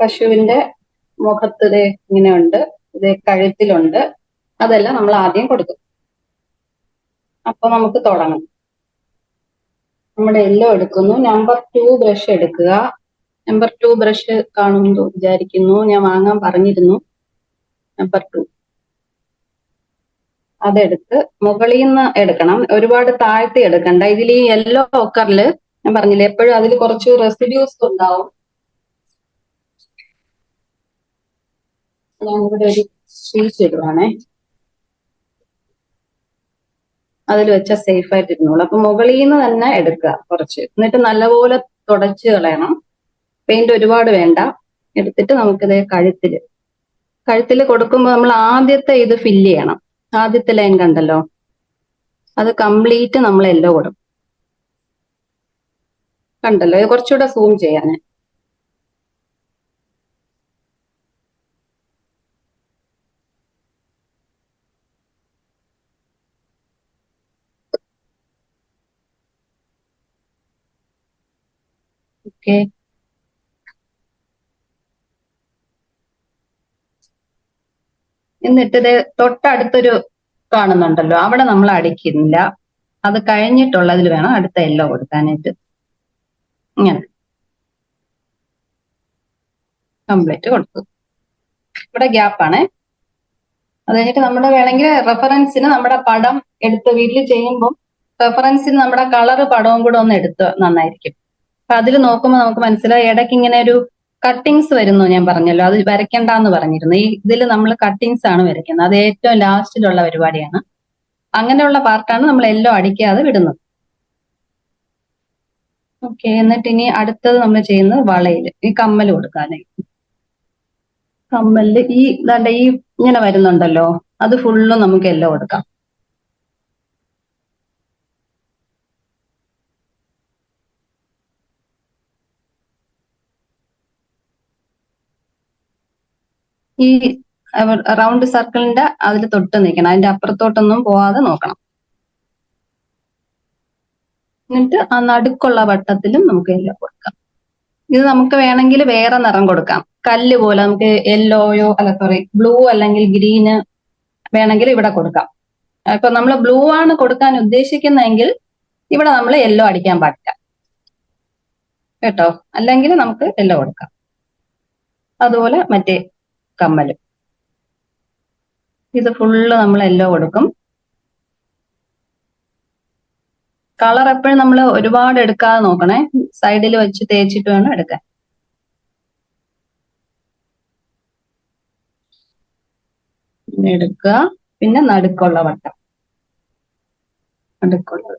പശുവിന്റെ മുഖത്ത് ദേ ഇങ്ങനെയുണ്ട്, ഇത് കഴുത്തിലുണ്ട്. അതെല്ലാം നമ്മൾ ആദ്യം കൊടുക്കും. അപ്പൊ നമുക്ക് തുടങ്ങാം. നമ്മുടെ എല്ലോ എടുക്കുന്നു. നമ്പർ 2 ബ്രഷ് എടുക്കുക. നമ്പർ 2 ബ്രഷ് കാണുമെന്ന് വിചാരിക്കുന്നു. ഞാൻ വാങ്ങാൻ പറഞ്ഞിരുന്നു. നമ്പർ 2 അതെടുത്ത് മുകളിൽ നിന്ന് എടുക്കണം. ഒരുപാട് താഴ്ത്തി എടുക്കണ്ട. ഇതിൽ ഈ യെല്ലോ ഓക്കറിൽ ഞാൻ പറഞ്ഞില്ലേ, എപ്പോഴും അതിൽ കുറച്ച് റെസിഡ്യൂസ് ഉണ്ടാവും. ഞാൻ ഇവിടെ ഒരു ഷീറ്റ് ഇടുവാണേ, അതിൽ വെച്ചാൽ സേഫ് ആയിട്ട് ഇരുന്നോളൂ. അപ്പൊ മുകളിൽ നിന്ന് തന്നെ എടുക്കുക കുറച്ച്, എന്നിട്ട് നല്ലപോലെ തുടച്ച് കളയണം. പെയിന്റ് ഒരുപാട് വേണ്ട. എടുത്തിട്ട് നമുക്കിത് കഴുത്തിൽ കൊടുക്കുമ്പോൾ നമ്മൾ ആദ്യത്തെ ഇത് ഫില്ല് ചെയ്യണം. ആദ്യത്തെ ലൈൻ കണ്ടല്ലോ, അത് കംപ്ലീറ്റ് നമ്മൾ യെല്ലോ കൊടുക്കും. കണ്ടല്ലോ, ഇത് കുറച്ചുകൂടെ സൂം ചെയ്യാൻ. ഓക്കെ, എന്നിട്ട് ഇത് തൊട്ടടുത്തൊരു കാണുന്നുണ്ടല്ലോ, അവിടെ നമ്മൾ അടിക്കുന്നില്ല. അത് കഴിഞ്ഞിട്ടുള്ളതിൽ വേണം അടുത്ത യെല്ലോ കൊടുക്കാനായിട്ട്. ഇങ്ങനെ കംപ്ലീറ്റ് കൊടുത്തു. ഇവിടെ ഗ്യാപ്പാണ്. അത് കഴിഞ്ഞിട്ട് നമ്മുടെ വേണമെങ്കിൽ റെഫറൻസിന് നമ്മുടെ പടം എടുത്ത് വീട്ടിൽ ചെയ്യുമ്പോൾ റെഫറൻസിന് നമ്മുടെ കളറ് പടവും കൂടെ ഒന്ന് എടുത്ത് നന്നായിരിക്കും. അപ്പൊ അതിൽ നോക്കുമ്പോൾ നമുക്ക് മനസ്സിലായി ഇടയ്ക്ക് ഇങ്ങനെ ഒരു കട്ടിങ്സ് വരുന്നു. ഞാൻ പറഞ്ഞല്ലോ, അത് വരയ്ക്കണ്ടെന്ന് പറഞ്ഞിരുന്നു. ഈ ഇതിൽ നമ്മൾ കട്ടിങ്സ് ആണ് വരയ്ക്കുന്നത്. അത് ഏറ്റവും ലാസ്റ്റിലുള്ള പരിപാടിയാണ്. അങ്ങനെയുള്ള പാർട്ടാണ് നമ്മൾ എല്ലാം അടിക്കാതെ വിടുന്നത്. ഓക്കെ, എന്നിട്ട് ഇനി അടുത്തത് നമ്മൾ ചെയ്യുന്നത് വളയില് ഈ കമ്മൽ കൊടുക്കാനായിട്ട്. കമ്മലില് ഈ ഇതാണ്ട് ഈ ഇങ്ങനെ വരുന്നുണ്ടല്ലോ, അത് ഫുള്ളും നമുക്ക് എല്ലാം കൊടുക്കാം. ഈ റൗണ്ട് സർക്കിളിന്റെ അതിൽ തൊട്ട് നിൽക്കണം, അതിന്റെ അപ്പുറത്തോട്ടൊന്നും പോവാതെ നോക്കണം. എന്നിട്ട് ആ നടുക്കുള്ള വട്ടത്തിലും നമുക്ക് യെല്ലോ കൊടുക്കാം. ഇത് നമുക്ക് വേണമെങ്കിൽ വേറെ നിറം കൊടുക്കാം. കല്ല് പോലെ നമുക്ക് യെല്ലോയോ ബ്ലൂ അല്ലെങ്കിൽ ഗ്രീന് വേണമെങ്കിൽ ഇവിടെ കൊടുക്കാം. ഇപ്പൊ നമ്മൾ ബ്ലൂ ആണ് കൊടുക്കാൻ ഉദ്ദേശിക്കുന്നതെങ്കിൽ ഇവിടെ നമ്മൾ യെല്ലോ അടിക്കാൻ പാടില്ല കേട്ടോ, അല്ലെങ്കിൽ നമുക്ക് യെല്ലോ കൊടുക്കാം. അതുപോലെ മറ്റേ കമ്മല് ഇത് ഫുള്ള് നമ്മൾ യെല്ലോ കൊടുക്കും. കളർ എപ്പോഴും നമ്മൾ ഒരുപാട് എടുക്കാതെ നോക്കണേ, സൈഡിൽ വെച്ച് തേച്ചിട്ട് വേണം എടുക്കാൻ. എടുക്കുക, പിന്നെ നടുക്കുള്ള വട്ടം, നടുക്കുള്ളത്.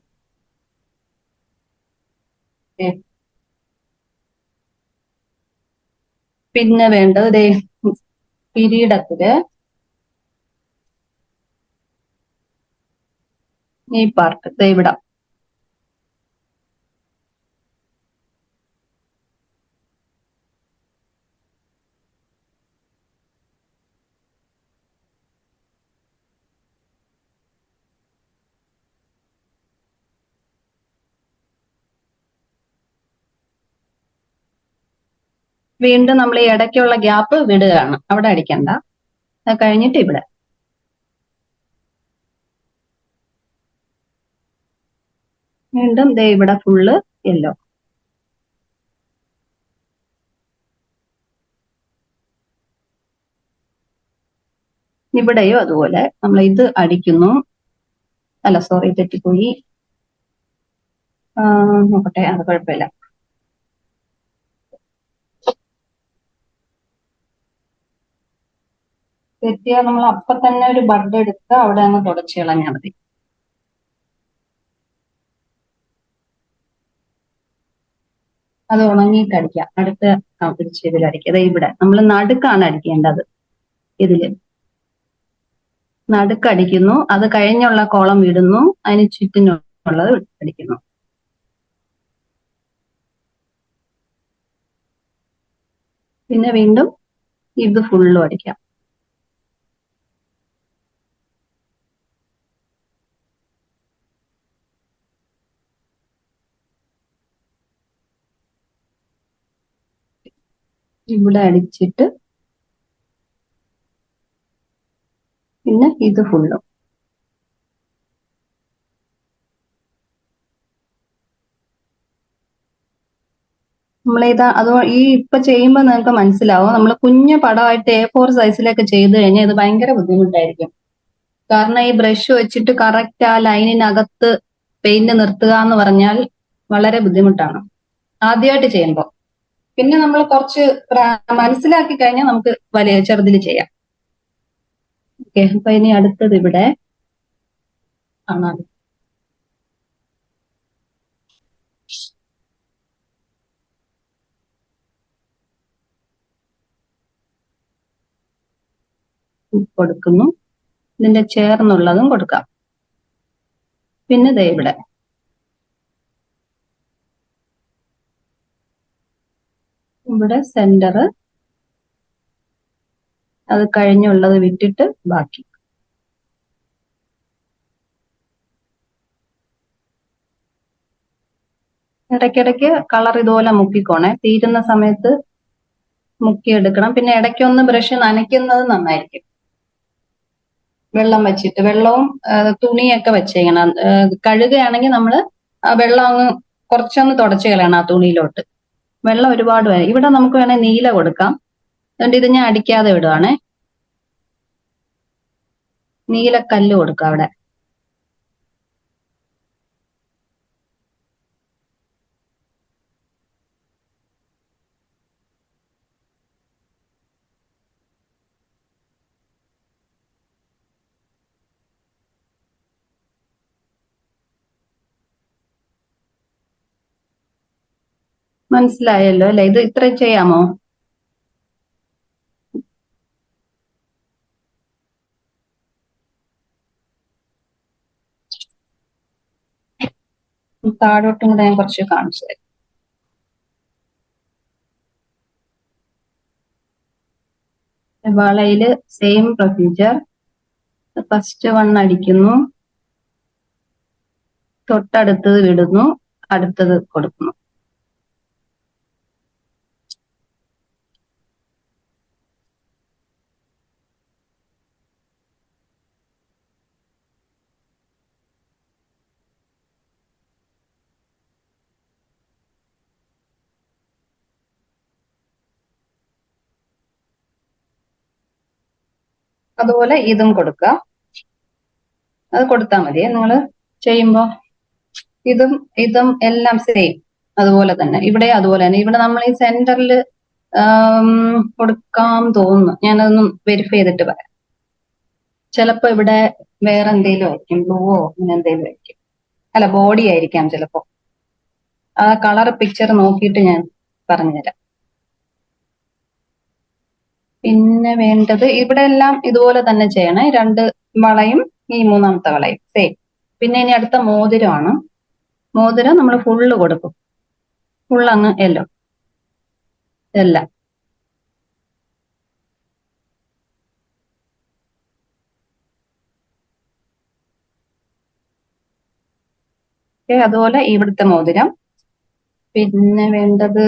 പിന്നെ വേണ്ടത് ദേ കിരീടത്തില് ഈ പാർട്ട് ദേ ഇവിടെ വീണ്ടും നമ്മൾ ഈ ഇടയ്ക്കുള്ള ഗ്യാപ്പ് വിടുകയാണ്, അവിടെ അടിക്കണ്ട. അത് കഴിഞ്ഞിട്ട് ഇവിടെ വീണ്ടും ദേ ഇവിടെ ഫുള്ള് യെല്ലോ. ഇവിടെയോ അതുപോലെ നമ്മൾ ഇത് അടിക്കുന്നു. അല്ല സോറി, തെറ്റിപ്പോയി. നോക്കട്ടെ, അത് കുഴപ്പമില്ല. തെറ്റിയാൽ നമ്മൾ അപ്പൊ തന്നെ ഒരു ബഡ് എടുത്ത് അവിടെ അങ്ങ് തുടച്ചു കളഞ്ഞാൽ മതി. അത് ഉണങ്ങിയിട്ട് അടിക്കാം. അടുത്ത പിടിച്ച് ഇതിലടിക്കുക. അതെ, ഇവിടെ നമ്മൾ നടുക്കാണ് അടിക്കേണ്ടത്. ഇതില് നടുക്കടിക്കുന്നു, അത് കഴിഞ്ഞുള്ള കോളം വിടുന്നു, അതിന് ചുറ്റിനുള്ളത് അടിക്കുന്നു. പിന്നെ വീണ്ടും ഇത് ഫുള്ളും അടിക്കാം. ഇവിടെ അടിച്ചിട്ട് പിന്നെ ഇത് ഫുള്ളും. നമ്മളിത് അത് ഈ ഇപ്പൊ ചെയ്യുമ്പോൾ നിങ്ങൾക്ക് മനസ്സിലാവും, നമ്മൾ കുഞ്ഞു പടമായിട്ട് A4 സൈസിലൊക്കെ ചെയ്ത് കഴിഞ്ഞാൽ ഇത് ഭയങ്കര ബുദ്ധിമുട്ടായിരിക്കും. കാരണം ഈ ബ്രഷ് വെച്ചിട്ട് കറക്റ്റ് ആ ലൈനിനകത്ത് പെയിന്റ് നിർത്തുക എന്ന് പറഞ്ഞാൽ വളരെ ബുദ്ധിമുട്ടാണ് ആദ്യമായിട്ട് ചെയ്യുമ്പോൾ. പിന്നെ നമ്മൾ കുറച്ച് മനസ്സിലാക്കി കഴിഞ്ഞാൽ നമുക്ക് വലിയ ചെറുതിൽ ചെയ്യാം. ഓക്കെ, അപ്പൊ ഇനി അടുത്തത് ഇവിടെ ആണ്. കൊടുക്കുന്നു, ഇതിന്റെ ചേർന്നുള്ളതും കൊടുക്കാം. പിന്നെ ദേ ഇവിടെ സെന്റർ, അത് കഴിഞ്ഞുള്ളത് വിട്ടിട്ട് ബാക്കി. ഇടയ്ക്കിടയ്ക്ക് കളർ ഇതുപോലെ മുക്കിക്കോണേ, തീരുന്ന സമയത്ത് മുക്കിയെടുക്കണം. പിന്നെ ഇടയ്ക്കൊന്ന് ബ്രഷ് നനയ്ക്കുന്നത് നന്നായിരിക്കും, വെള്ളം വെച്ചിട്ട്. വെള്ളവും തുണിയൊക്കെ വെച്ചേക്കണം. കഴുകുകയാണെങ്കിൽ നമ്മൾ വെള്ളം അങ്ങ് കുറച്ചൊന്ന് തുടച്ചു കളയണം ആ തുണിയിലോട്ട്. വെള്ളം ഒരുപാട് വരും. ഇവിടെ നമുക്ക് വേണേൽ നീല കൊടുക്കാം. അതുകൊണ്ട് ഇത് ഞാൻ അടിക്കാതെ വിടുവാണേ. നീലക്കല്ല് കൊടുക്കാം അവിടെ. മനസ്സിലായല്ലോ അല്ലെ? ഇത് ഇത്ര ചെയ്യാമോ? താഴോട്ടും കൂടെ ഞാൻ കുറച്ച് കാണിച്ചു തരാം. വളയില് സെയിം പ്രൊസീജിയർ. ഫസ്റ്റ് വൺ അടിക്കുന്നു, തൊട്ടടുത്തത് വിടുന്നു, അടുത്തത് കൊടുക്കുന്നു. അതുപോലെ ഇതും കൊടുക്കുക. അത് കൊടുത്താൽ മതിയെ നിങ്ങൾ ചെയ്യുമ്പോൾ. ഇതും ഇതും എല്ലാം സെയിം അതുപോലെ തന്നെ. ഇവിടെ അതുപോലെ തന്നെ. ഇവിടെ നമ്മൾ ഈ സെന്ററിൽ കൊടുക്കാം തോന്നുന്നു. ഞാനതൊന്നും വെരിഫൈ ചെയ്തിട്ട് പറയാം. ചിലപ്പോ ഇവിടെ വേറെ എന്തെങ്കിലും ആയിരിക്കും, ബ്ലൂവോ അങ്ങനെ എന്തെങ്കിലും ആയിരിക്കും. അല്ല, ബോഡി ആയിരിക്കാം ചിലപ്പോ. ആ കളർ പിക്ചർ നോക്കിയിട്ട് ഞാൻ പറഞ്ഞുതരാം. പിന്നെ വേണ്ടത് ഇവിടെ എല്ലാം ഇതുപോലെ തന്നെ ചെയ്യണേ. രണ്ട് വളയും ഈ മൂന്നാമത്തെ വളയും സെയിം. പിന്നെ ഇനി അടുത്ത മോതിരമാണ്. മോതിരം നമ്മൾ ഫുള്ള് കൊടുക്കും, ഫുള്ളങ്ങ് യെല്ലോ എല്ലാം. അതുപോലെ ഇവിടുത്തെ മോതിരം. പിന്നെ വേണ്ടത്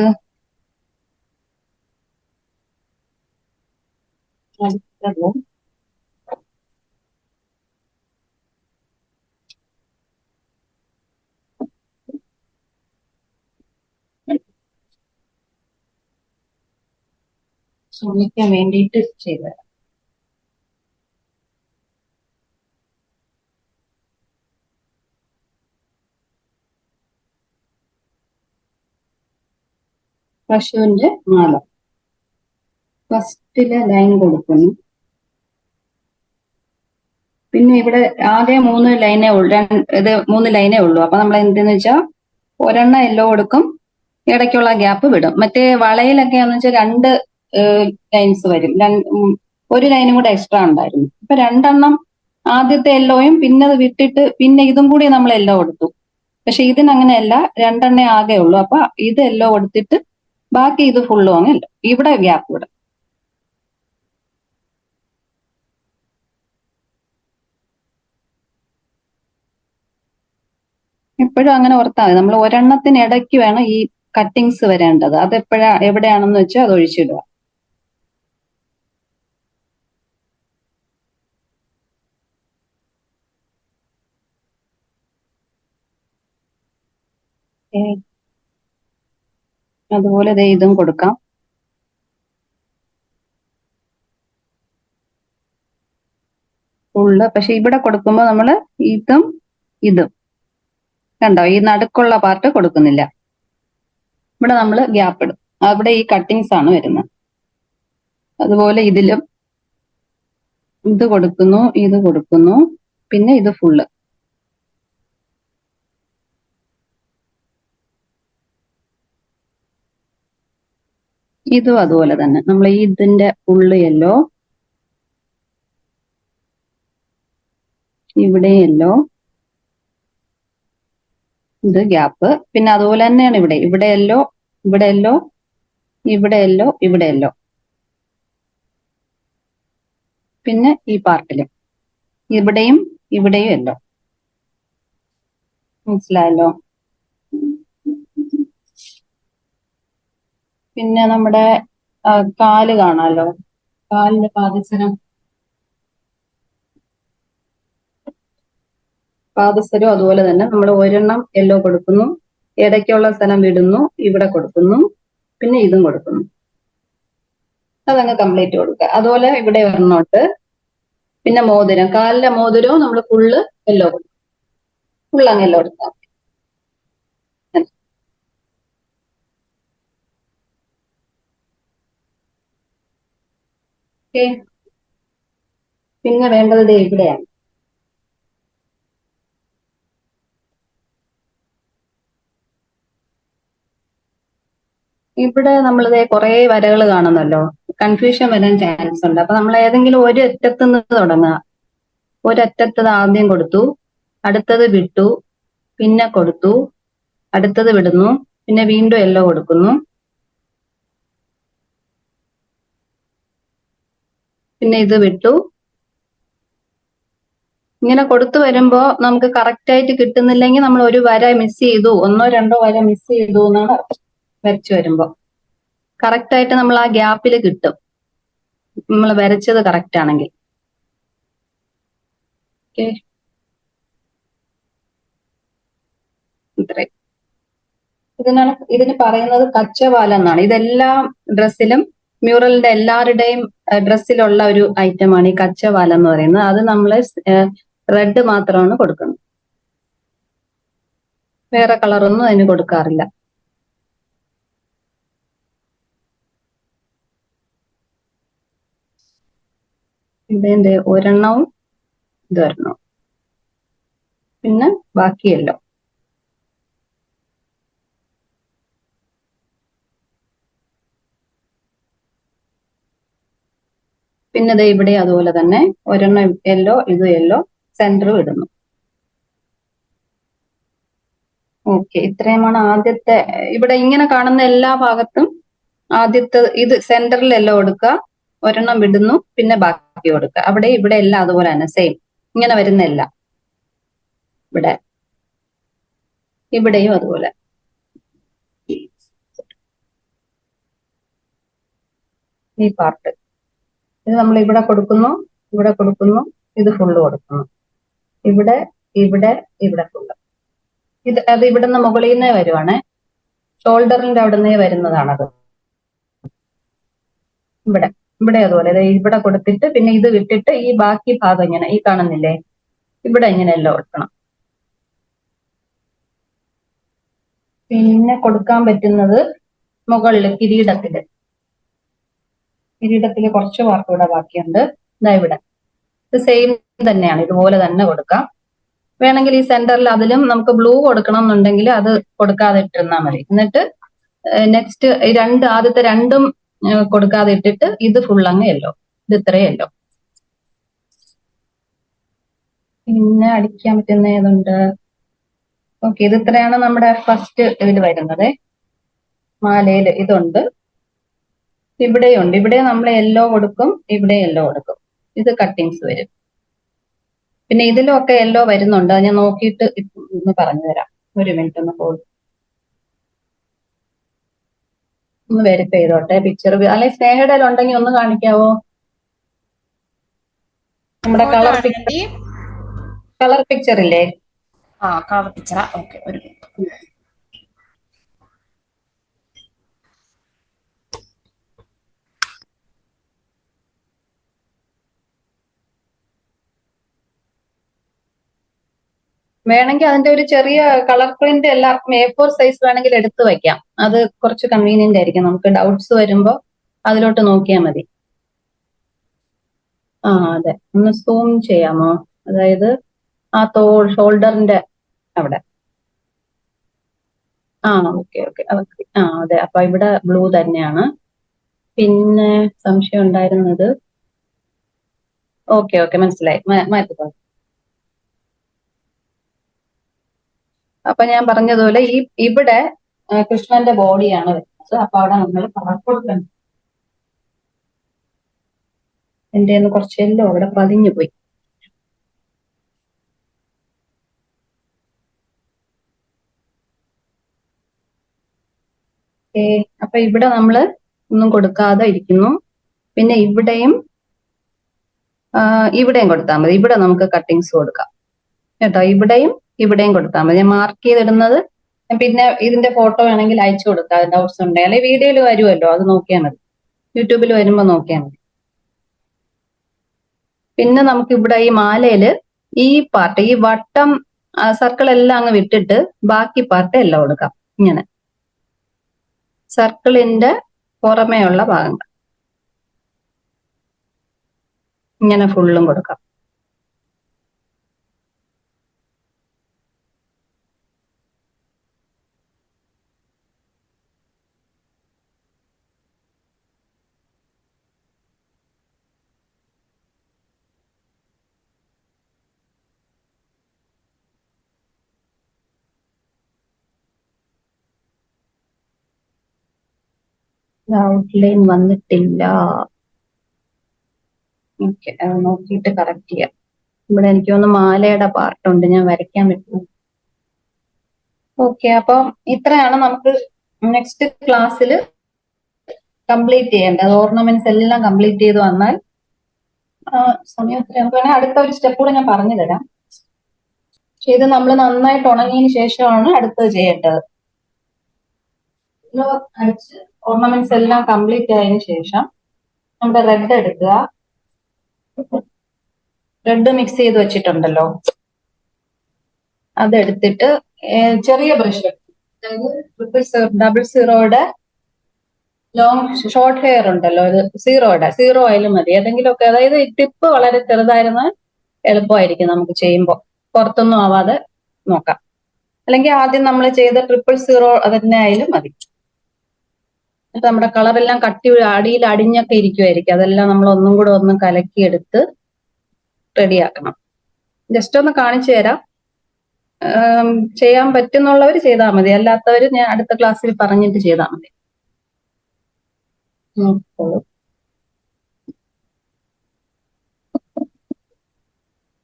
അടുത്തത് ശ്രമിക്കാൻ വേണ്ടിയിട്ട് ചെയ്തത്. പശുവിന്റെ മാല ഫസ്റ്റിലെ ലൈൻ കൊടുക്കുന്നു. പിന്നെ ഇവിടെ ആകെ 3 ലൈനേ ഉള്ളൂ. ഇത് 3 ലൈനേ ഉള്ളൂ. അപ്പൊ നമ്മൾ എന്തെന്ന് വെച്ചാൽ ഒരെണ്ണം യെല്ലോ കൊടുക്കും, ഇടയ്ക്കുള്ള ഗ്യാപ്പ് വിടും. മറ്റേ വളയിലൊക്കെ എന്ന് വെച്ചാൽ 2 ലൈൻസ് വരും. ഒരു ലൈനും കൂടെ എക്സ്ട്രാ ഉണ്ടായിരുന്നു. ഇപ്പൊ 2 ആദ്യത്തെ യെല്ലോയും പിന്നെ അത് വിട്ടിട്ട് പിന്നെ ഇതും കൂടി നമ്മൾ യെല്ലോ കൊടുത്തു. പക്ഷെ ഇതിനങ്ങനെയല്ല, 2 ആകെ ഉള്ളൂ. അപ്പൊ ഇത് യെല്ലോ കൊടുത്തിട്ട് ബാക്കി ഇത് ഫുള്ളും അങ്ങ് യെല്ലോ. ഇവിടെ ഗ്യാപ്പ് വിടും. എപ്പോഴും അങ്ങനെ ഓർത്താൽ മതി. നമ്മൾ ഒരെണ്ണത്തിന് ഇടയ്ക്ക് വേണം ഈ കട്ടിങ്സ് വരേണ്ടത്. അത് എവിടെയാണെന്ന് വെച്ചാൽ അത് ഒഴിച്ചിടുക. അതുപോലെ ദേ ഇതും കൊടുക്കാം. ഫുള്ള്. പക്ഷെ ഇവിടെ കൊടുക്കുമ്പോൾ നമ്മൾ ഇതും ഇതും കണ്ടോ, ഈ നടുക്കുള്ള പാർട്ട് കൊടുക്കുന്നില്ല. ഇവിടെ നമ്മൾ ഗ്യാപ്പ് ഇടും. അവിടെ ഈ കട്ടിങ്സ് ആണ് വരുന്നത്. അതുപോലെ ഇതിലും ഇത് കൊടുക്കുന്നു, ഇത് കൊടുക്കുന്നു, പിന്നെ ഇത് ഫുള്ള്. ഇതും അതുപോലെ തന്നെ നമ്മൾ ഇതിന്റെ ഫുള്ള് യെല്ലോ, ഇവിടെ യെല്ലോ, ഇത് ഗ്യാപ്പ്. പിന്നെ അതുപോലെ തന്നെയാണ് ഇവിടെ. ഇവിടെ യെല്ലോ, ഇവിടെ യെല്ലോ, ഇവിടെ യെല്ലോ, ഇവിടെ യെല്ലോ. പിന്നെ ഈ പാർട്ടിലും ഇവിടെയും ഇവിടെയും യെല്ലോ. മനസ്സിലായല്ലോ? പിന്നെ നമ്മുടെ കാല് കാണാലോ, കാലിന്റെ പാദസരം അതുപോലെ തന്നെ നമ്മൾ ഒരെണ്ണം യെല്ലോ കൊടുക്കുന്നു, ഇടയ്ക്കുള്ള സ്ഥലം വിടുന്നു, ഇവിടെ കൊടുക്കുന്നു, പിന്നെ ഇതും കൊടുക്കുന്നു. അതങ്ങ് കംപ്ലീറ്റ് കൊടുക്കുക. അതുപോലെ ഇവിടെ ഒരെണ്ണോട്ട്. പിന്നെ മോതിരം, കാലിന്റെ മോതിരവും നമ്മൾ ഫുള്ള് യെല്ലോ കൊടുക്കും. ഫുള്ളങ്ങ് യെല്ലോ കൊടുക്കാം. ഓക്കെ. പിന്നെ വേണ്ടത് ഇവിടെയാണ്. ഇവിടെ നമ്മളിത് കുറെ വരകൾ കാണുന്നല്ലോ, കൺഫ്യൂഷൻ വരാൻ ചാൻസ് ഉണ്ട്. അപ്പൊ നമ്മൾ ഏതെങ്കിലും ഒരു അറ്റത്ത് നിന്ന് തുടങ്ങുക. ഒരറ്റത്തത് ആദ്യം കൊടുത്തു, അടുത്തത് വിട്ടു, പിന്നെ കൊടുത്തു, അടുത്തത് വിടുന്നു, പിന്നെ വീണ്ടും യെല്ലോ കൊടുക്കുന്നു, പിന്നെ ഇത് വിട്ടു. ഇങ്ങനെ കൊടുത്തു വരുമ്പോ നമുക്ക് കറക്റ്റ് ആയിട്ട് കിട്ടുന്നില്ലെങ്കിൽ നമ്മൾ ഒരു വര മിസ് ചെയ്തു, ഒന്നോ രണ്ടോ വര മിസ് ചെയ്തു എന്നാണ് വരച്ചു വരുമ്പോ. കറക്റ്റ് ആയിട്ട് നമ്മൾ ആ ഗ്യാപ്പിൽ കിട്ടും, നമ്മൾ വരച്ചത് കറക്റ്റ് ആണെങ്കിൽ. ഓക്കെ, ഇത്രയും. ഇതിന് പറയുന്നത് കച്ചവാല എന്നാണ്. ഇതെല്ലാം ഡ്രസ്സിലും, മ്യൂറലിന്റെ എല്ലാവരുടെയും ഡ്രസ്സിലുള്ള ഒരു ഐറ്റമാണ് ഈ കച്ചവാല എന്ന് പറയുന്നത്. അത് നമ്മൾ റെഡ് മാത്രമാണ് കൊടുക്കുന്നത്, വേറെ കളറൊന്നും അതിന് കൊടുക്കാറില്ല. ഇതിന്റെ ഒരെണ്ണവും ഇതൊരെണ്ണവും, പിന്നെ ബാക്കിയല്ലോ. പിന്നെ ഇത് ഇവിടെ അതുപോലെ തന്നെ ഒരെണ്ണം യെല്ലോ, ഇത് യെല്ലോ, സെന്റർ ഇടുന്നു. ഓക്കെ, ഇത്രയുമാണ് ആദ്യത്തെ. ഇവിടെ ഇങ്ങനെ കാണുന്ന എല്ലാ ഭാഗത്തും ആദ്യത്തെ ഇത് സെന്ററിൽ യെല്ലോ കൊടുക്കുക, ഒരെണ്ണം വിടുന്നു, പിന്നെ ബാക്കി കൊടുക്കുക. അവിടെ ഇവിടെ എല്ലാം അതുപോലെ തന്നെ സെയിം ഇങ്ങനെ വരുന്നില്ല. ഇവിടെ ഇവിടെയും അതുപോലെ. ഈ പാർട്ട് ഇത് നമ്മൾ ഇവിടെ കൊടുക്കുന്നു, ഇവിടെ കൊടുക്കുന്നു, ഇത് ഫുള്ള് കൊടുക്കുന്നു, ഇവിടെ ഇവിടെ ഇവിടെ ഫുള്ള്. അത് ഇവിടുന്ന് മുകളിൽ നിന്നേ വരുവാണ്, ഷോൾഡറിന്റെ അവിടെ നിന്നേ വരുന്നതാണത്. ഇവിടെ ഇവിടെ അതുപോലെ ഇവിടെ കൊടുത്തിട്ട് പിന്നെ ഇത് വിട്ടിട്ട് ഈ ബാക്കി ഭാഗം ഇങ്ങനെ ഈ കാണുന്നില്ലേ, ഇവിടെ ഇങ്ങനെ എല്ലാം കൊടുക്കണം. പിന്നെ കൊടുക്കാൻ പറ്റുന്നത് മുകളില് കിരീടത്തില് കുറച്ച് വർക്ക് ഇവിടെ ബാക്കിയുണ്ട്. ഇതാ ഇവിടെ ഇത് സെയിം തന്നെയാണ്, ഇതുപോലെ തന്നെ കൊടുക്കാം. വേണമെങ്കിൽ ഈ സെന്ററിൽ അതിലും നമുക്ക് ബ്ലൂ കൊടുക്കണം എന്നുണ്ടെങ്കിൽ അത് കൊടുക്കാതെ ഇട്ടിരുന്നാൽ മതി. എന്നിട്ട് നെക്സ്റ്റ് ആദ്യത്തെ രണ്ടും കൊടുക്കാതെ ഇട്ടിട്ട് ഇത് ഫുൾ അങ്ങ് യെല്ലോ, ഇത് ഇത്രയും യെല്ലോ. പിന്നെ അടിക്കാൻ പറ്റുന്ന ഏതുണ്ട്? ഓക്കെ, ഇത് ഇത്രയാണ് നമ്മുടെ ഫസ്റ്റ് ഇതിൽ വരുന്നത്. മാലയില് ഇതുണ്ട്, ഇവിടെയുണ്ട്. ഇവിടെ നമ്മൾ യെല്ലോ കൊടുക്കും, ഇവിടെ യെല്ലോ കൊടുക്കും. ഇത് കട്ടിങ്സ് വരും. പിന്നെ ഇതിലൊക്കെ യെല്ലോ വരുന്നുണ്ട്, അത് ഞാൻ നോക്കിയിട്ട് ഒന്ന് പറഞ്ഞു തരാം. ഒരു മിനിറ്റ് ഒന്ന് വെരിഫൈ ചെയ്തോട്ടെ പിക്ചർ. അല്ലെ സ്നേഹയുടെ ഉണ്ടെങ്കിൽ ഒന്ന് കാണിക്കാവോ? നമ്മുടെ കളർ പിക്ചർ ഇല്ലേ? Colour picture. ഓക്കെ, ഒരു വേണമെങ്കിൽ അതിന്റെ ഒരു ചെറിയ കളർ പ്രിന്റ് എല്ലാവർക്കും A4 സൈസ് വേണമെങ്കിൽ എടുത്തു വെക്കാം. അത് കുറച്ച് കൺവീനിയന്റ് ആയിരിക്കും. നമുക്ക് ഡൗട്ട്സ് വരുമ്പോൾ അതിലോട്ട് നോക്കിയാൽ മതി. അതെ, ഒന്ന് സൂം ചെയ്യാമോ? അതായത് ആ ഷോൾഡറിന്റെ അവിടെ. Okay okay. അതെ, അപ്പൊ ഇവിടെ ബ്ലൂ തന്നെയാണ്. പിന്നെ സംശയം ഉണ്ടായിരുന്നത്, ഓക്കെ ഓക്കെ, മനസ്സിലായി, മാറ്റി. അപ്പൊ ഞാൻ പറഞ്ഞതുപോലെ ഇവിടെ കൃഷ്ണന്റെ ബോഡിയാണ് വരുന്നത്. അപ്പൊ അവിടെ നമ്മൾ കളർ കൊടുക്കണം. എന്റെ കുറച്ച് എല്ലോ അവിടെ പതിഞ്ഞു പോയി. അപ്പൊ ഇവിടെ നമ്മള് ഒന്നും കൊടുക്കാതെ ഇരിക്കുന്നു. പിന്നെ ഇവിടെയും കൊടുത്താൽ മതി. ഇവിടെ നമുക്ക് കട്ടിങ്സ് കൊടുക്കാം കേട്ടോ. ഇവിടെയും കൊടുത്താൽ മതി. ഞാൻ മാർക്ക് ചെയ്തിടുന്നത് പിന്നെ ഇതിന്റെ ഫോട്ടോ വേണമെങ്കിൽ അയച്ചു കൊടുക്കാം, ഡൗട്ട്സ് ഉണ്ടെങ്കിൽ. അല്ലെങ്കിൽ വീഡിയോയിൽ വരുമല്ലോ, അത് നോക്കിയാൽ മതി. യൂട്യൂബിൽ വരുമ്പോൾ നോക്കിയാൽ മതി. പിന്നെ നമുക്ക് ഇവിടെ ഈ മാലയില് ഈ പാർട്ട്, ഈ വട്ടം സർക്കിൾ എല്ലാം അങ്ങ് വിട്ടിട്ട് ബാക്കി പാർട്ട് എല്ലാം കൊടുക്കാം. ഇങ്ങനെ സർക്കിളിന്റെ പുറമേയുള്ള ഭാഗങ്ങൾ ഇങ്ങനെ ഫുള്ളും കൊടുക്കാം. ഔട്ട്ലൈൻ വന്നിട്ടില്ല. ഓക്കെ, നോക്കിയിട്ട് കറക്റ്റ് ചെയ്യാം. ഇവിടെ എനിക്ക് തോന്നുന്നു മാലയുടെ പാർട്ടുണ്ട്, ഞാൻ വരയ്ക്കാൻ പറ്റും. ഓക്കെ, അപ്പം ഇത്രയാണ് നമുക്ക് നെക്സ്റ്റ് ക്ലാസ്സിൽ കംപ്ലീറ്റ് ചെയ്യേണ്ടത്. ഓർണമെന്റ്സ് എല്ലാം കംപ്ലീറ്റ് ചെയ്ത് വന്നാൽ സമയം നമുക്ക് വേണേൽ അടുത്ത ഒരു സ്റ്റെപ്പ് കൂടെ ഞാൻ പറഞ്ഞു തരാം. പക്ഷെ ഇത് നമ്മൾ നന്നായിട്ട് ഉണങ്ങിയതിന് ശേഷമാണ് അടുത്തത് ചെയ്യേണ്ടത്. അടിച്ച് ഓർണമെന്റ്സ് എല്ലാം കംപ്ലീറ്റ് ആയതിനു ശേഷം നമ്മുടെ റെഡ് എടുക്കുക. റെഡ് മിക്സ് ചെയ്ത് വെച്ചിട്ടുണ്ടല്ലോ, അതെടുത്തിട്ട് ചെറിയ ബ്രഷ്, അതായത് ഡബിൾ സീറോയുടെ ഷോർട്ട് ഹെയർ ഉണ്ടല്ലോ, ഇത് സീറോ ആയാലും മതി, ഏതെങ്കിലുമൊക്കെ. അതായത് ടിപ്പ് വളരെ ചെറുതായിരുന്ന എളുപ്പമായിരിക്കും നമുക്ക് ചെയ്യുമ്പോൾ, പുറത്തൊന്നും ആവാതെ നോക്കാം. അല്ലെങ്കിൽ ആദ്യം നമ്മൾ ചെയ്ത 000 അതന്നെ ആയാലും മതി. നമ്മുടെ കളറെല്ലാം അടിയിൽ അടിഞ്ഞൊക്കെ ഇരിക്കുമായിരിക്കും. അതെല്ലാം നമ്മൾ ഒന്നും കൂടെ ഒന്ന് കലക്കിയെടുത്ത് റെഡിയാക്കണം. ജസ്റ്റ് ഒന്ന് കാണിച്ചു തരാം. ചെയ്യാൻ പറ്റുന്നുള്ളവർ ചെയ്താൽ മതി, അല്ലാത്തവർ ഞാൻ അടുത്ത ക്ലാസ്സിൽ പറഞ്ഞിട്ട് ചെയ്താൽ മതി.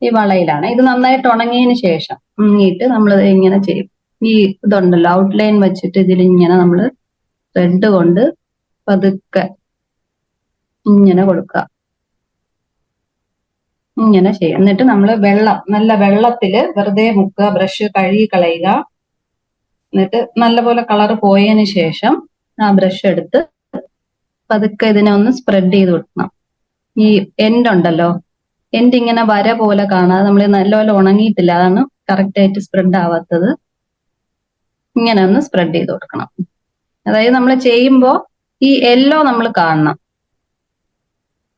ഈ വളയിലാണ്. ഇത് നന്നായിട്ട് ഉണങ്ങിയതിന് ശേഷം നമ്മൾ ഇങ്ങനെ ചെയ്യും. ഈ ഇതുണ്ടല്ലോ ഔട്ട്ലൈൻ വെച്ചിട്ട് ഇതിലിങ്ങനെ നമ്മൾ ത്രെഡ് കൊണ്ട് പതുക്കെ ഇങ്ങനെ കൊടുക്കുക. ഇങ്ങനെ ചെയ്യും. എന്നിട്ട് നമ്മൾ നല്ല വെള്ളത്തില് വെറുതെ മുക്കുക, ബ്രഷ് കഴുകി കളയുക. എന്നിട്ട് നല്ലപോലെ കളർ പോയതിന് ശേഷം ആ ബ്രഷ് എടുത്ത് പതുക്കെ ഇതിനെ ഒന്ന് സ്പ്രെഡ് ചെയ്ത് കൊടുക്കണം. ഈ എൻഡ് ഉണ്ടല്ലോ, എൻഡ് ഇങ്ങനെ വര പോലെ കാണാതെ, നമ്മൾ നല്ലപോലെ ഉണങ്ങിയിട്ടില്ല, അതാണ് കറക്റ്റ് ആയിട്ട് സ്പ്രെഡ് ആവാത്തത്. ഇങ്ങനെ ഒന്ന് സ്പ്രെഡ് ചെയ്ത് കൊടുക്കണം. അതായത് നമ്മൾ ചെയ്യുമ്പോൾ ഈ യെല്ലോ നമ്മൾ കാണണം.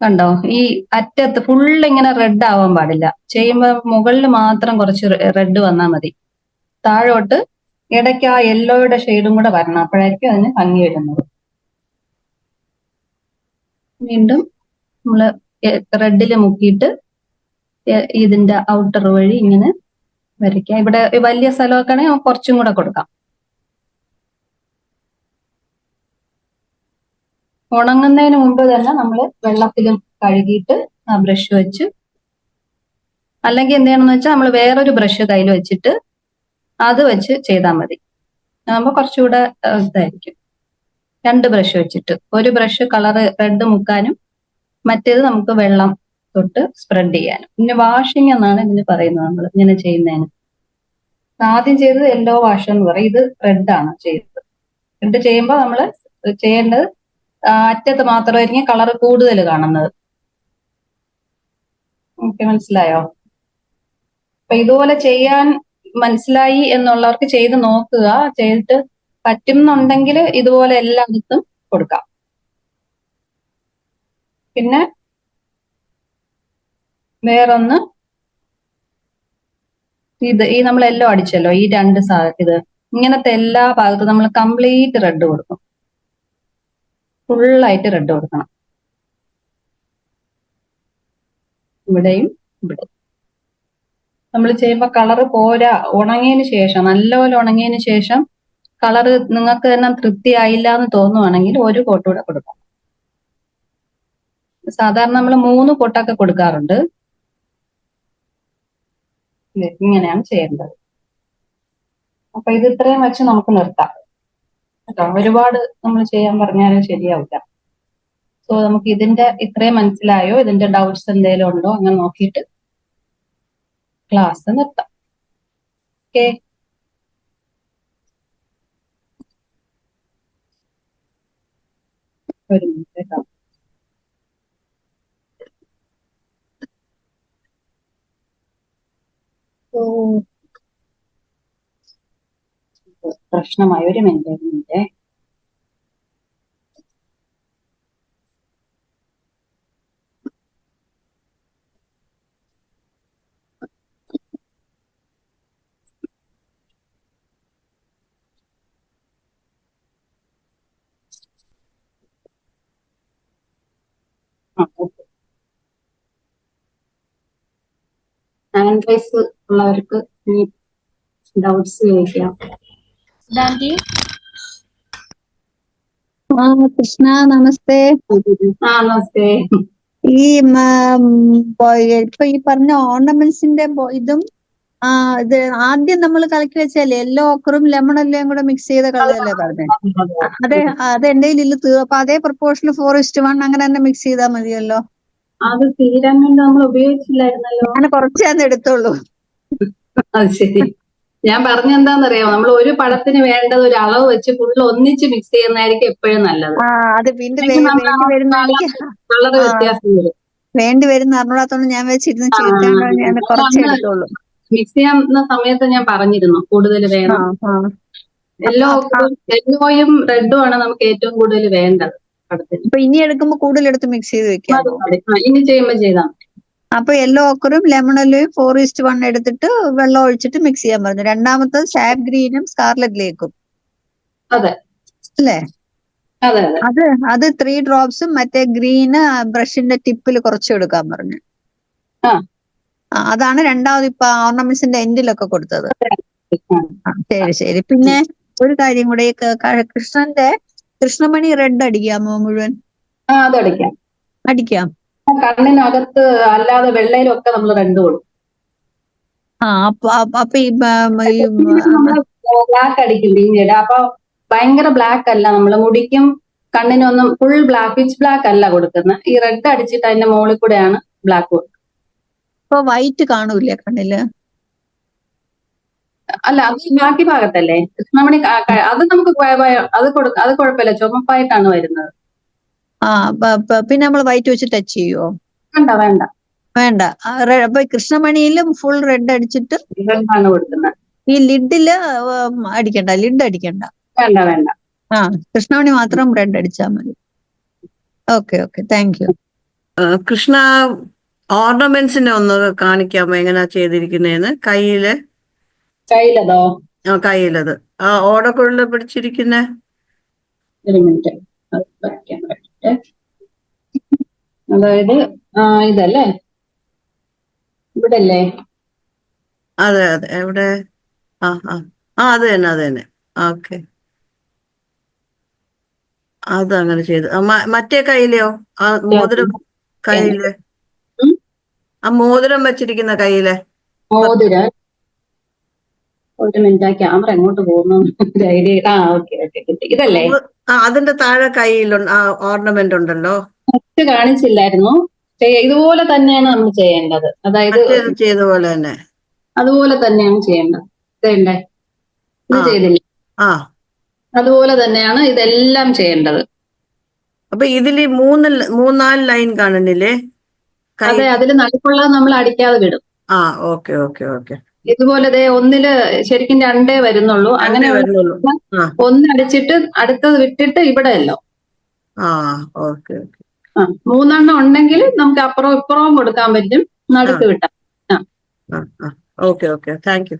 കണ്ടോ, ഈ അറ്റത്ത് ഫുള്ള് ഇങ്ങനെ റെഡ് ആവാൻ പാടില്ല. ചെയ്യുമ്പോൾ മുകളിൽ മാത്രം കുറച്ച് റെഡ് വന്നാൽ മതി. താഴോട്ട് ഇടയ്ക്ക് ആ യെല്ലോയുടെ ഷെയ്ഡും കൂടെ വരണം, അപ്പോഴായിരിക്കും അതിന് ഭംഗി വരുന്നത്. വീണ്ടും നമ്മൾ റെഡിൽ മുക്കിയിട്ട് ഇതിന്റെ ഔട്ടർ വഴി ഇങ്ങനെ വരയ്ക്കാം. ഇവിടെ വലിയ സ്ഥലമൊക്കെ ആണെങ്കിൽ കുറച്ചും കൂടെ കൊടുക്കാം. ഉണങ്ങുന്നതിന് മുമ്പ് തന്നെ നമ്മൾ വെള്ളത്തിലും കഴുകിയിട്ട് ആ ബ്രഷ് വെച്ച്, അല്ലെങ്കിൽ എന്ത് ചെയ്യണമെന്ന് വെച്ചാൽ നമ്മൾ വേറൊരു ബ്രഷ് കയ്യിൽ വെച്ചിട്ട് അത് വെച്ച് ചെയ്താൽ മതി. അതാകുമ്പോൾ കുറച്ചുകൂടെ ഇതായിരിക്കും. 2 ബ്രഷ് വെച്ചിട്ട്, ഒരു ബ്രഷ് കളറ് റെഡ് മുക്കാനും മറ്റേത് നമുക്ക് വെള്ളം തൊട്ട് സ്പ്രെഡ് ചെയ്യാനും. പിന്നെ വാഷിംഗ് എന്നാണ് ഇതിന് പറയുന്നത് നമ്മൾ ഇങ്ങനെ ചെയ്യുന്നതിന്. ആദ്യം ചെയ്തത് യെല്ലോ വാഷ് എന്ന് പറയും, ഇത് റെഡ് ആണ് ചെയ്തത്. റെഡ് ചെയ്യുമ്പോൾ നമ്മൾ ചെയ്യേണ്ടത് അറ്റത്ത് മാത്രമായിരിക്കും കളർ കൂടുതൽ കാണുന്നത്. ഓക്കെ, മനസ്സിലായോ? അപ്പൊ ഇതുപോലെ ചെയ്യാൻ മനസ്സിലായി എന്നുള്ളവർക്ക് ചെയ്ത് നോക്കുക. ചെയ്തിട്ട് പറ്റുന്നുണ്ടെങ്കിൽ ഇതുപോലെ എല്ലായിടത്തും കൊടുക്കാം. പിന്നെ വേറൊന്ന്, ഈ നമ്മൾ യെല്ലോ അടിച്ചല്ലോ, ഈ രണ്ട് ഇത് ഇങ്ങനത്തെ എല്ലാ ഭാഗത്തും നമ്മൾ കംപ്ലീറ്റ് റെഡ് കൊടുക്കും. ഫുള്ളായിട്ട് റെഡ് കൊടുക്കണം. ഇവിടെയും ഇവിടെ നമ്മൾ ചെയ്യുമ്പോൾ കളറ് പോരാ, ഉണങ്ങിയതിന് ശേഷം, നല്ലപോലെ ഉണങ്ങിയതിന് ശേഷം കളറ് നിങ്ങൾക്ക് തന്നെ തൃപ്തിയായില്ല എന്ന് തോന്നുവാണെങ്കിൽ ഒരു കോട്ട് കൂടെ കൊടുക്കാം. സാധാരണ നമ്മൾ 3 കോട്ടൊക്കെ കൊടുക്കാറുണ്ട്. ഇങ്ങനെയാണ് ചെയ്യേണ്ടത്. അപ്പൊ ഇത് ഇത്രയും വെച്ച് നമുക്ക് നിർത്താം കേട്ടോ. ഒരുപാട് നമ്മൾ ചെയ്യാൻ പറഞ്ഞാലും ശരിയാവില്ല. സോ നമുക്ക് ഇതിന്റെ ഇത്രയും മനസ്സിലായോ, ഇതിന്റെ ഡൗട്ട്സ് എന്തെങ്കിലും ഉണ്ടോ അങ്ങനെ നോക്കിയിട്ട് ക്ലാസ് നിർത്താം. ഓക്കെ. ഒരു മിനിറ്റ് കേട്ടോ. പ്രശ്നമായി. ഒരു മിനിറ്റ്. ഹാൻഡ് റൈസ് ഉള്ളവർക്ക് ഇനി ഡൗട്ട്സ് ചോദിക്കാം. കൃഷ്ണ നമസ്തേ. നമസ്തേ. ഈ ഇപ്പൊ ഈ പറഞ്ഞ ഓർണമെന്റ്സിന്റെ ഇതും ഇത് ആദ്യം നമ്മൾ കലക്കി വെച്ചാലേ യെല്ലോ ഓക്കറും ലെമൺ എല്ലാം കൂടെ മിക്സ് ചെയ്ത കളയല്ലേ പറഞ്ഞേ? അത് എന്റെ കയ്യിൽ അപ്പൊ അതേ പ്രൊപ്പോർഷനിൽ 4:1 അങ്ങനെ തന്നെ മിക്സ് ചെയ്താൽ മതിയല്ലോ. അത് തീരാൻ വേണ്ടി നമ്മൾ ഉപയോഗിച്ചില്ലായിരുന്നല്ലോ. ഞാൻ കുറച്ചേ എടുത്തോളൂ. അത് ശരി. ഞാൻ പറഞ്ഞെന്താന്നറിയാമോ, നമ്മൾ ഒരു പടത്തിന് വേണ്ടത് ഒരു അളവ് വെച്ച് ഫുള്ള് ഒന്നിച്ച് മിക്സ് ചെയ്യുന്നതായിരിക്കും എപ്പോഴും നല്ലത്. അത് വേണ്ടി വരുന്ന അറിഞ്ഞൂടാത്തോണ്ട് ഞാൻ വെച്ചിരുന്ന് ചീറ്റാണ്ട് ഞാൻ കുറച്ചേ എടുത്തോളൂ. മിക്സ് ചെയ്യുന്ന സമയത്ത് ഞാൻ പറഞ്ഞിരുന്നു കൂടുതൽ വേണം. യെല്ലോയും റെഡും ആണ് നമുക്ക് ഏറ്റവും കൂടുതൽ വേണ്ടത് പടത്തിന്. അപ്പൊ ഇനി എടുക്കുമ്പോ കൂടുതൽ എടുത്ത് മിക്സ് ചെയ്ത് വെക്കാം. ഇനി ചെയ്യുമ്പോ ചെയ്താൽ അപ്പൊ യെല്ലോ ഓക്കറും ലെമൺ എല്ലോയും 4:1 എടുത്തിട്ട് വെള്ളം ഒഴിച്ചിട്ട് മിക്സ് ചെയ്യാൻ പറഞ്ഞു. രണ്ടാമത്തത് സാപ്പ് ഗ്രീനും സ്കാർലറ്റ് ലേക്കും. അതെ അല്ലേ? അത് 3 ഡ്രോപ്സും മറ്റേ ഗ്രീന് ബ്രഷിന്റെ ടിപ്പിൽ കുറച്ച് എടുക്കാൻ പറഞ്ഞു. അതാണ് രണ്ടാമത് ഇപ്പൊ ഓർണമെന്റ്സിന്റെ എൻഡിലൊക്കെ കൊടുത്തത്. ശരി. പിന്നെ ഒരു കാര്യം കൂടെ, കൃഷ്ണമണി റെഡ് അടിക്കാമോ മുഴുവൻ? അടിക്കാം. കണ്ണിനകത്ത് അല്ലാതെ വെള്ളയിലൊക്കെ നമ്മൾ റെഡ് കൊടുക്കും. അപ്പൊ ഈ ബ്ലാക്ക് അടിക്കും പിന്നീട്. അപ്പൊ ഭയങ്കര ബ്ലാക്ക് അല്ല, നമ്മള് മുടിക്കും കണ്ണിനൊന്നും ഫുൾ ബ്ലാക്ക്, പിച്ച് ബ്ലാക്ക് അല്ല കൊടുക്കുന്നത്. ഈ റെഡ് അടിച്ചിട്ട് അതിന്റെ മുകളിൽ കൂടെയാണ് ബ്ലാക്ക് കൊടുക്കുന്നത്. ഇപ്പൊ വൈറ്റ് കാണൂല്ലേ കണ്ണില്? അല്ല, അത് ബാക്കി ഭാഗത്തല്ലേ കൃഷ്ണമണി. അത് നമുക്ക് അത് കുഴപ്പമില്ല, ചുമപ്പായിട്ടാണ് വരുന്നത്. പിന്നെ നമ്മൾ വൈറ്റ് വെച്ച് ടച്ച് ചെയ്യുവോ? വേണ്ട. അപ്പൊ കൃഷ്ണമണിയിലും ഫുൾ റെഡ് അടിച്ചിട്ട് റെഡാണ് കൊടുക്കുന്നത്. ഈ ലിഡില് അടിക്കണ്ട, ലിഡ് അടിക്കണ്ട. വേണ്ട. കൃഷ്ണമണി മാത്രം റെഡ് അടിച്ചാൽ മതി. Okay thank you. കൃഷ്ണ, ഓർണമെന്റ്സിനെ ഒന്ന് കാണിക്കാമോ എങ്ങനെയാ ചെയ്തിരിക്കുന്നതെന്ന്? കയ്യിലതോ? കയ്യിലത് ഓടക്കുഴല് പിടിച്ചിരിക്കുന്ന. ഒരു മിനിറ്റ്. അതായത് ഇതല്ലേ, ഇവിടെ അല്ലേ? അതെ എവിടെ? അത് തന്നെ. ഓക്കെ, അതങ്ങനെ ചെയ്ത്. മറ്റേ കയ്യിലെയോ? മോതിരം കയ്യില്, മോതിരം വെച്ചിരിക്കുന്ന കയ്യിലെ മോതിരം. ഒരു മിനിറ്റ്, ക്യാമറ എങ്ങോട്ട് പോകുന്നു? ഇതല്ലേ? അതിന്റെ താഴെ കയ്യിലുണ്ട് ഓർണമെന്റ് ഉണ്ടല്ലോ. കാണിച്ചില്ലായിരുന്നു. ഇതുപോലെ തന്നെയാണ് നമ്മൾ ചെയ്യേണ്ടത്. അതായത് ചെയ്ത പോലെ തന്നെ, അതുപോലെ തന്നെയാണ് ചെയ്യേണ്ടത്. ഇതേണ്ടേ, ഇത് ചെയ്തില്ല. അതുപോലെ തന്നെയാണ് ഇതെല്ലാം ചെയ്യേണ്ടത്. അപ്പൊ ഇതില് 3-4 ലൈൻ കാണുന്നില്ലേ? അതെ, അതിൽ നടുക്കുള്ളത് നമ്മൾ അടിക്കാതെ വിടും. ഓക്കെ. ഇതുപോലെ ദേ ഒന്നില് ശരിക്കും രണ്ടേ വരുന്നുള്ളൂ. അങ്ങനെ വരുന്നുള്ളൂ. ആ ഒന്നടിച്ചിട്ട് അടുത്തത് വിട്ടിട്ട് ഇവിടെ അല്ലോ. ആ ഓക്കെ ഓക്കെ. മൂന്നെണ്ണം ഉണ്ടെങ്കിൽ നമുക്ക് അപ്പുറവും ഇപ്പുറവും കൊടുക്കാൻ പറ്റും, നടുക്ക് വിട്ടാം. Okay okay, thank U.